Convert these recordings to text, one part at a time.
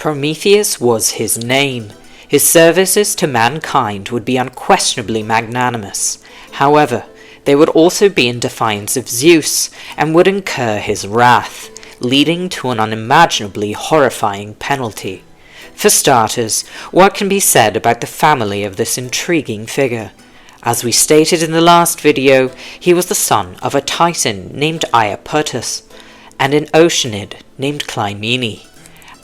Prometheus was his name. His services to mankind would be unquestionably magnanimous. However, they would also be in defiance of Zeus, and would incur his wrath, leading to an unimaginably horrifying penalty. For starters, what can be said about the family of this intriguing figure? As we stated in the last video, he was the son of a Titan named Iapetus, and an Oceanid named Clymene,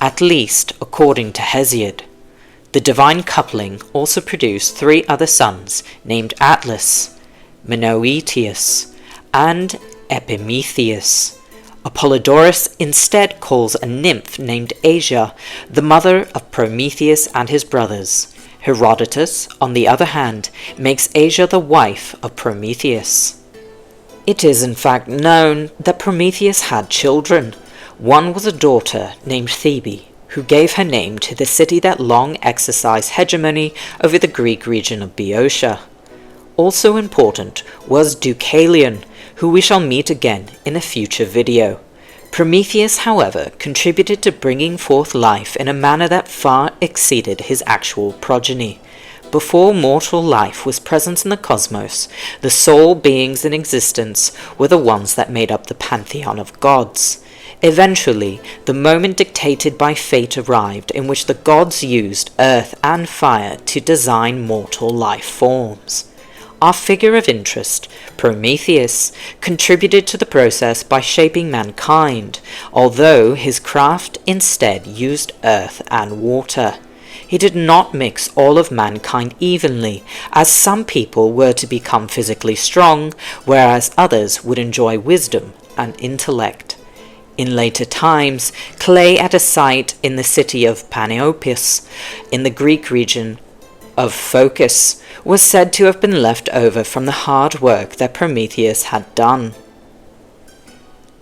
at least according to Hesiod. The divine coupling also produced 3 other sons named Atlas, Menoetius, and Epimetheus. Apollodorus instead calls a nymph named Asia the mother of Prometheus and his brothers. Herodotus, on the other hand, makes Asia the wife of Prometheus. It is in fact known that Prometheus had children. One was a daughter named Thebe, who gave her name to the city that long exercised hegemony over the Greek region of Boeotia. Also important was Deucalion, who we shall meet again in a future video. Prometheus, however, contributed to bringing forth life in a manner that far exceeded his actual progeny. Before mortal life was present in the cosmos, the sole beings in existence were the ones that made up the pantheon of gods. Eventually, the moment dictated by fate arrived in which the gods used earth and fire to design mortal life forms. Our figure of interest, Prometheus, contributed to the process by shaping mankind, although his craft instead used earth and water. He did not mix all of mankind evenly, as some people were to become physically strong, whereas others would enjoy wisdom and intellect. In later times, clay at a site in the city of Panopeus, in the Greek region of Phocis, was said to have been left over from the hard work that Prometheus had done.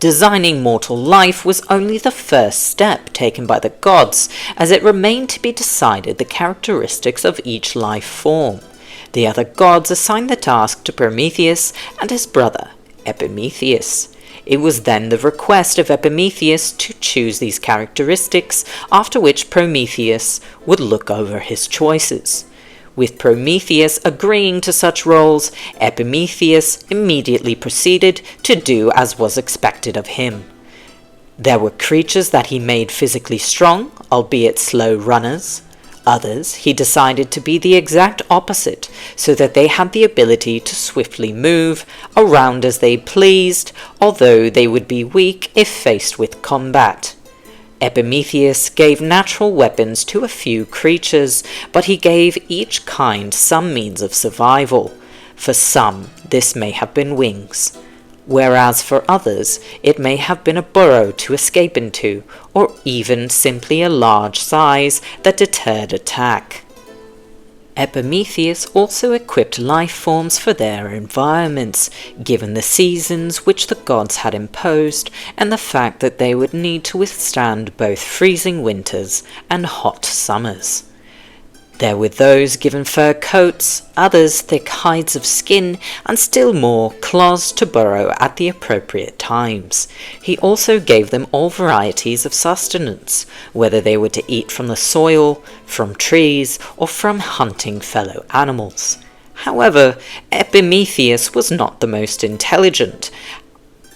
Designing mortal life was only the first step taken by the gods, as it remained to be decided the characteristics of each life form. The other gods assigned the task to Prometheus and his brother, Epimetheus. It was then the request of Epimetheus to choose these characteristics, after which Prometheus would look over his choices. With Prometheus agreeing to such roles, Epimetheus immediately proceeded to do as was expected of him. There were creatures that he made physically strong, albeit slow runners. Others he decided to be the exact opposite, so that they had the ability to swiftly move around as they pleased, although they would be weak if faced with combat. Epimetheus gave natural weapons to a few creatures, but he gave each kind some means of survival. For some, this may have been wings, whereas for others it may have been a burrow to escape into, or even simply a large size that deterred attack. Epimetheus also equipped life forms for their environments, given the seasons which the gods had imposed and the fact that they would need to withstand both freezing winters and hot summers. There were those given fur coats, others thick hides of skin, and still more claws to burrow at the appropriate times. He also gave them all varieties of sustenance, whether they were to eat from the soil, from trees, or from hunting fellow animals. However, Epimetheus was not the most intelligent.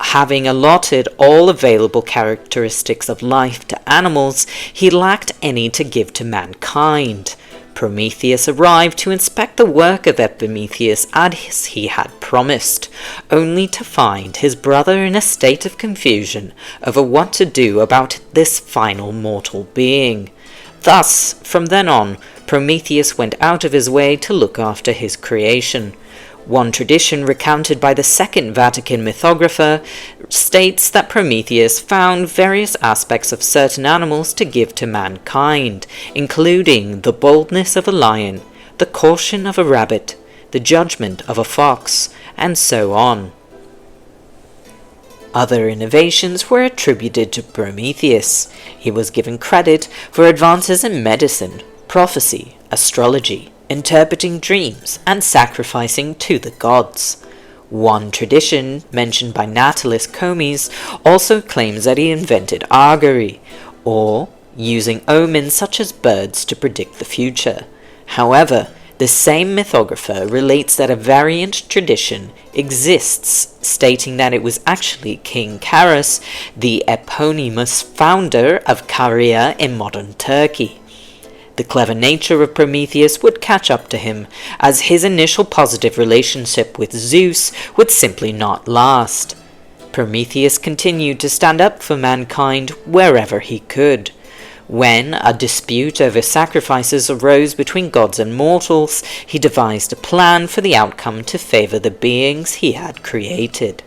Having allotted all available characteristics of life to animals, he lacked any to give to mankind. Prometheus arrived to inspect the work of Epimetheus as he had promised, only to find his brother in a state of confusion over what to do about this final mortal being. Thus, from then on, Prometheus went out of his way to look after his creation. One tradition recounted by the Second Vatican Mythographer states that Prometheus found various aspects of certain animals to give to mankind, including the boldness of a lion, the caution of a rabbit, the judgment of a fox, and so on. Other innovations were attributed to Prometheus. He was given credit for advances in medicine, prophecy, astrology, interpreting dreams, and sacrificing to the gods. One tradition, mentioned by Natalis also claims that he invented augury, or using omens such as birds to predict the future. However, the same mythographer relates that a variant tradition exists, stating that it was actually King Carus, the eponymous founder of Caria in modern Turkey. The clever nature of Prometheus would catch up to him, as his initial positive relationship with Zeus would simply not last. Prometheus continued to stand up for mankind wherever he could. When a dispute over sacrifices arose between gods and mortals, he devised a plan for the outcome to favor the beings he had created.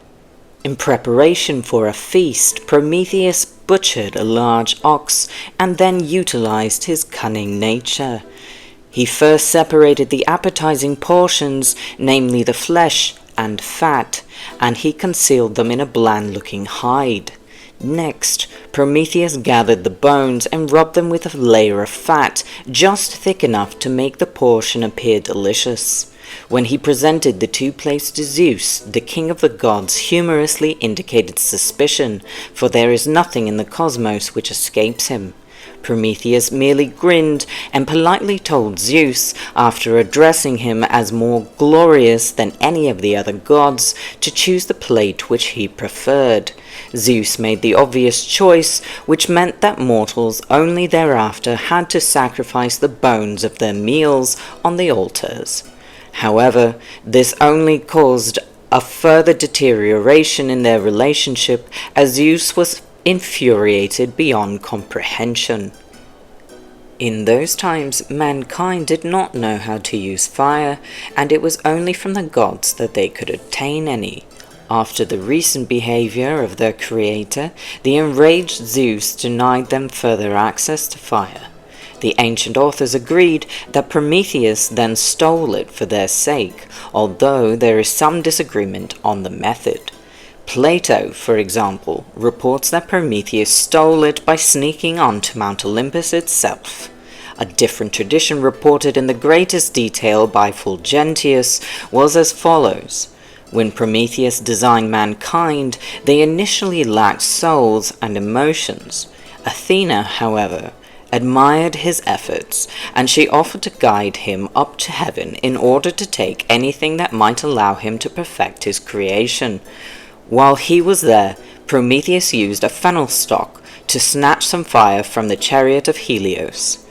In preparation for a feast, Prometheus butchered a large ox and then utilized his cunning nature. He first separated the appetizing portions, namely the flesh and fat, and he concealed them in a bland-looking hide. Next, Prometheus gathered the bones and rubbed them with a layer of fat, just thick enough to make the portion appear delicious. When he presented the two plates to Zeus, the king of the gods humorously indicated suspicion, for there is nothing in the cosmos which escapes him. Prometheus merely grinned and politely told Zeus, after addressing him as more glorious than any of the other gods, to choose the plate which he preferred. Zeus made the obvious choice, which meant that mortals only thereafter had to sacrifice the bones of their meals on the altars. However, this only caused a further deterioration in their relationship, as Zeus was infuriated beyond comprehension. In those times, mankind did not know how to use fire, and it was only from the gods that they could obtain any. After the recent behavior of their creator, the enraged Zeus denied them further access to fire. The ancient authors agreed that Prometheus then stole it for their sake, although there is some disagreement on the method. Plato, for example, reports that Prometheus stole it by sneaking onto Mount Olympus itself. A different tradition reported in the greatest detail by Fulgentius was as follows. When Prometheus designed mankind, they initially lacked souls and emotions. Athena, however, admired his efforts, and she offered to guide him up to heaven in order to take anything that might allow him to perfect his creation. While he was there, Prometheus used a fennel stalk to snatch some fire from the chariot of Helios.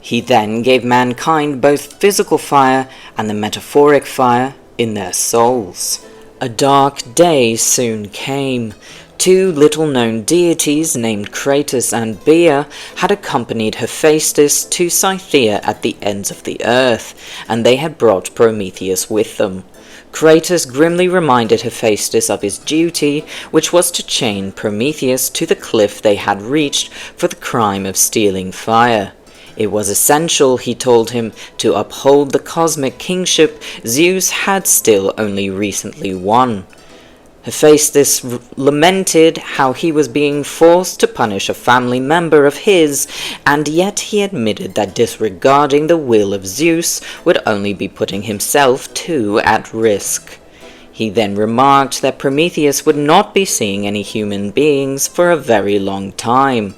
He then gave mankind both physical fire and the metaphoric fire in their souls. A dark day soon came. Two little-known deities named Kratos and Bia had accompanied Hephaestus to Scythia at the ends of the earth, and they had brought Prometheus with them. Kratos grimly reminded Hephaestus of his duty, which was to chain Prometheus to the cliff they had reached for the crime of stealing fire. It was essential, he told him, to uphold the cosmic kingship Zeus had still only recently won. Hephaestus lamented how he was being forced to punish a family member of his, and yet he admitted that disregarding the will of Zeus would only be putting himself too at risk. He then remarked that Prometheus would not be seeing any human beings for a very long time.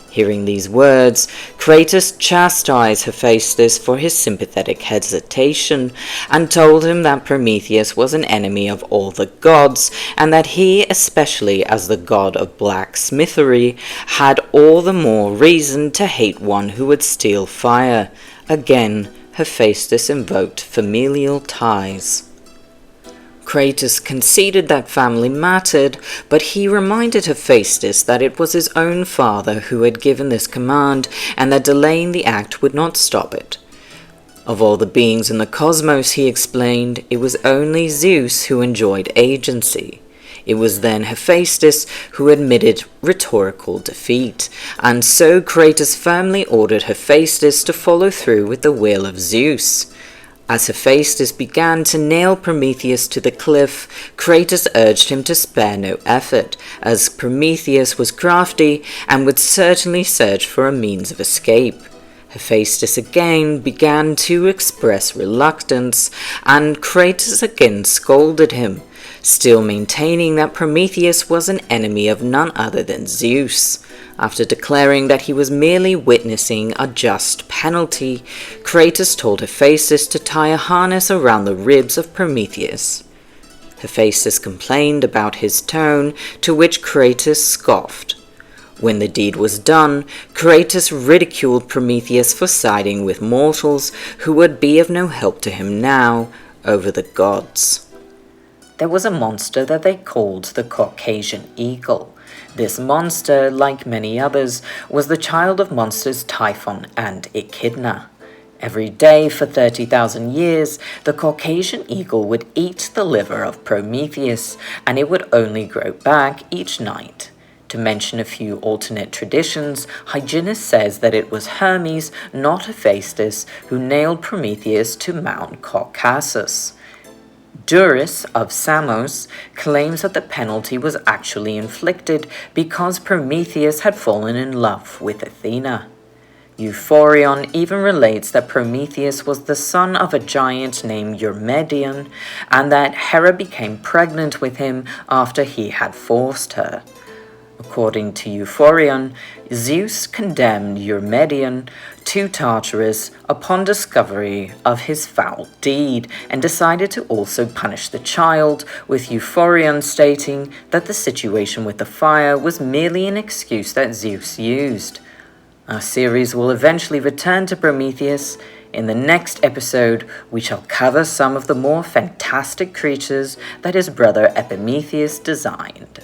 Hearing these words, Kratos chastised Hephaestus for his sympathetic hesitation, and told him that Prometheus was an enemy of all the gods, and that he, especially as the god of blacksmithery, had all the more reason to hate one who would steal fire. Again, Hephaestus invoked familial ties. Kratos conceded that family mattered, but he reminded Hephaestus that it was his own father who had given this command, and that delaying the act would not stop it. Of all the beings in the cosmos, he explained, it was only Zeus who enjoyed agency. It was then Hephaestus who admitted rhetorical defeat, and so Kratos firmly ordered Hephaestus to follow through with the will of Zeus. As Hephaestus began to nail Prometheus to the cliff, Kratos urged him to spare no effort, as Prometheus was crafty and would certainly search for a means of escape. Hephaestus again began to express reluctance, and Kratos again scolded him. still maintaining that Prometheus was an enemy of none other than Zeus. After declaring that he was merely witnessing a just penalty, Kratos told Hephaestus to tie a harness around the ribs of Prometheus. Hephaestus complained about his tone, to which Kratos scoffed. When the deed was done, Kratos ridiculed Prometheus for siding with mortals who would be of no help to him now over the gods. There was a monster that they called the Caucasian Eagle. This monster, like many others, was the child of monsters Typhon and Echidna. Every day for 30,000 years, the Caucasian eagle would eat the liver of Prometheus, and it would only grow back each night. To mention a few alternate traditions, Hyginus says that it was Hermes, not Hephaestus, who nailed Prometheus to Mount Caucasus. Duris of Samos claims that the penalty was actually inflicted because Prometheus had fallen in love with Athena. Euphorion even relates that Prometheus was the son of a giant named Eurymedon, and that Hera became pregnant with him after he had forced her. According to Euphorion, Zeus condemned Eurymedon to Tartarus upon discovery of his foul deed, and decided to also punish the child, with Euphorion stating that the situation with the fire was merely an excuse that Zeus used. Our series will eventually return to Prometheus. In the next episode, we shall cover some of the more fantastic creatures that his brother Epimetheus designed.